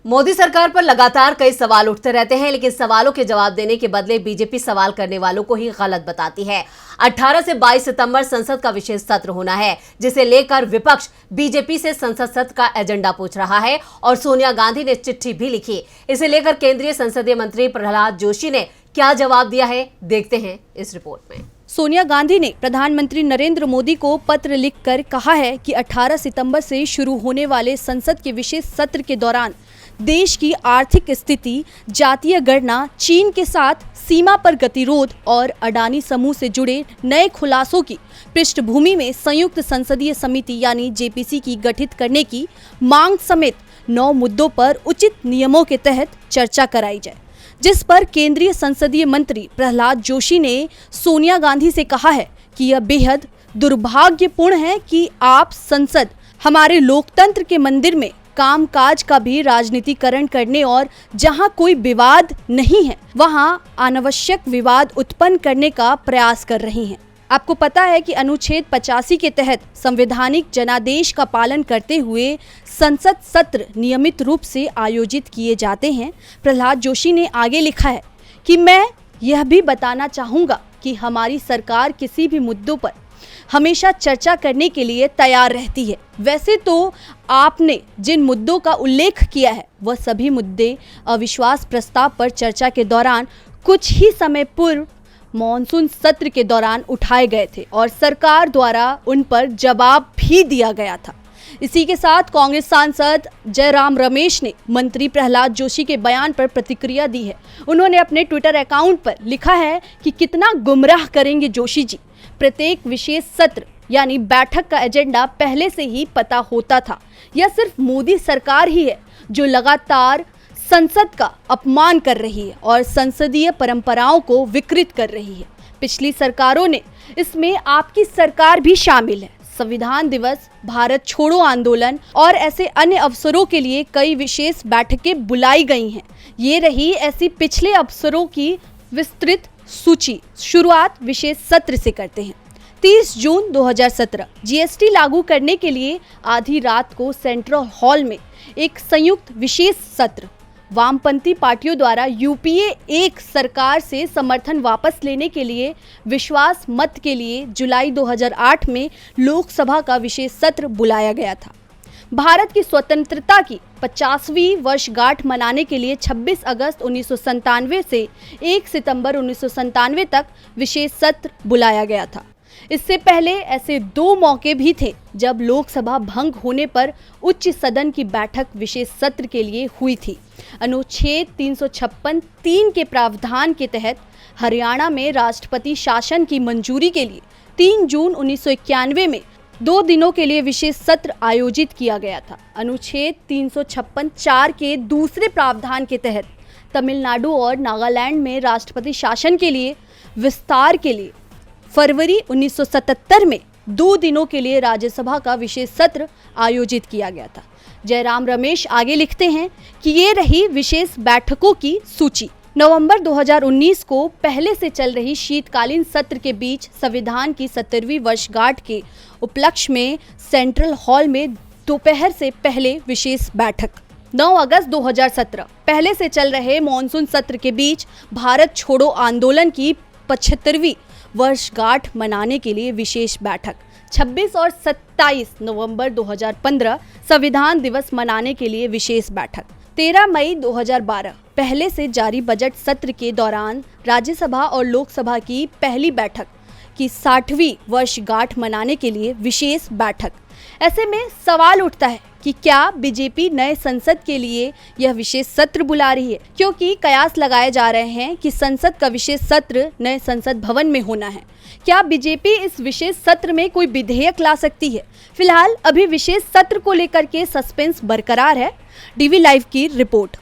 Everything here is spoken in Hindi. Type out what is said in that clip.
मोदी सरकार पर लगातार कई सवाल उठते रहते हैं, लेकिन सवालों के जवाब देने के बदले बीजेपी सवाल करने वालों को ही गलत बताती है। 18 से 22 सितंबर संसद का विशेष सत्र होना है, जिसे लेकर विपक्ष बीजेपी से संसद सत्र का एजेंडा पूछ रहा है और सोनिया गांधी ने चिट्ठी भी लिखी। इसे लेकर केंद्रीय संसदीय मंत्री प्रहलाद जोशी ने क्या जवाब दिया है, देखते हैं इस रिपोर्ट में। सोनिया गांधी ने प्रधानमंत्री नरेंद्र मोदी को पत्र लिखकर कहा है कि 18 सितंबर से शुरू होने वाले संसद के विशेष सत्र के दौरान देश की आर्थिक स्थिति, जातीय गणना, चीन के साथ सीमा पर गतिरोध और अडानी समूह से जुड़े नए खुलासों की पृष्ठभूमि में संयुक्त संसदीय समिति यानी जेपीसी की गठित करने की मांग समेत 9 मुद्दों पर उचित नियमों के तहत चर्चा कराई जाए, जिस पर केंद्रीय संसदीय मंत्री प्रहलाद जोशी ने सोनिया गांधी से कहा है कि यह बेहद दुर्भाग्यपूर्ण है कि आप संसद, हमारे लोकतंत्र के मंदिर में कामकाज का भी राजनीतिकरण करने और जहां कोई विवाद नहीं है वहां अनावश्यक विवाद उत्पन्न करने का प्रयास कर रही हैं। आपको पता है कि अनुच्छेद 85 के तहत संवैधानिक जनादेश का पालन करते हुए संसद सत्र नियमित रूप से आयोजित किए जाते हैं। प्रहलाद जोशी ने आगे लिखा है कि मैं यह भी बताना चाहूँगा कि हमारी सरकार किसी भी मुद्दों पर हमेशा चर्चा करने के लिए तैयार रहती है। वैसे तो आपने जिन मुद्दों का उल्लेख किया है वह सभी मुद्दे अविश्वास प्रस्ताव पर चर्चा के दौरान कुछ ही समय पूर्व मॉनसून सत्र के दौरान उठाए गए थे और सरकार द्वारा उन पर जवाब भी दिया गया था। इसी के साथ कांग्रेस सांसद जयराम रमेश ने मंत्री प्रहलाद जोशी के बयान पर प्रतिक्रिया दी है। उन्होंने अपने ट्विटर अकाउंट पर लिखा है कि कितना गुमराह करेंगे जोशी जी, प्रत्येक विशेष सत्र यानी बैठक का एजेंडा पहले से ही पता होता था। यह सिर्फ मोदी सरकार ही है जो लगातार संसद का अपमान कर रही है और संसदीय परंपराओं को विकृत कर रही है। पिछली सरकारों ने, इसमें आपकी सरकार भी शामिल है, संविधान दिवस, भारत छोड़ो आंदोलन और ऐसे अन्य अवसरों के लिए कई विशेष बैठकें बुलाई गई हैं। ये रही ऐसी पिछले अवसरों की विस्तृत सूची। शुरुआत विशेष सत्र से करते हैं। 30 जून 2017 जीएसटी लागू करने के लिए आधी रात को सेंट्रल हॉल में एक संयुक्त विशेष सत्र। वामपंथी पार्टियों द्वारा यूपीए 1 सरकार से समर्थन वापस लेने के लिए विश्वास मत के लिए जुलाई 2008 में लोकसभा का विशेष सत्र बुलाया गया था। भारत की स्वतंत्रता की 50वीं वर्षगांठ मनाने के लिए 26 अगस्त 1997 से 1 सितंबर 1997 तक विशेष सत्र बुलाया गया था। इससे पहले ऐसे 2 मौके भी थे जब लोकसभा भंग होने पर उच्च सदन की बैठक विशेष सत्र के लिए हुई थी। अनुच्छेद 356(3) के प्रावधान के तहत हरियाणा में राष्ट्रपति शासन की मंजूरी के लिए 3 जून 1991 में 2 दिनों के लिए विशेष सत्र आयोजित किया गया था। अनुच्छेद 356(4) के दूसरे प्रावधान के तहत तमिलनाडु और नागालैंड में राष्ट्रपति शासन के लिए विस्तार के लिए फरवरी 1977 में 2 दिनों के लिए राज्यसभा का विशेष सत्र आयोजित किया गया था। जयराम रमेश आगे लिखते हैं कि ये रही विशेष बैठकों की सूची। नवंबर 2019 को पहले से चल रही शीतकालीन सत्र के बीच संविधान की 70वीं वर्षगांठ के उपलक्ष्य में सेंट्रल हॉल में दोपहर से पहले विशेष बैठक। 9 अगस्त 2017 पहले से चल रहे मॉनसून सत्र के बीच भारत छोड़ो आंदोलन की 75वीं वर्षगांठ मनाने के लिए विशेष बैठक। 26 और 27 नवंबर 2015 संविधान दिवस मनाने के लिए विशेष बैठक। 13 मई 2012 पहले से जारी बजट सत्र के दौरान राज्यसभा और लोकसभा की पहली बैठक की 60वीं वर्षगांठ मनाने के लिए विशेष बैठक। ऐसे में सवाल उठता है कि क्या बीजेपी नए संसद के लिए यह विशेष सत्र बुला रही है, क्योंकि कयास लगाए जा रहे हैं कि संसद का विशेष सत्र नए संसद भवन में होना है। क्या बीजेपी इस विशेष सत्र में कोई विधेयक ला सकती है? फिलहाल अभी विशेष सत्र को लेकर के सस्पेंस बरकरार है। डीवी लाइव की रिपोर्ट।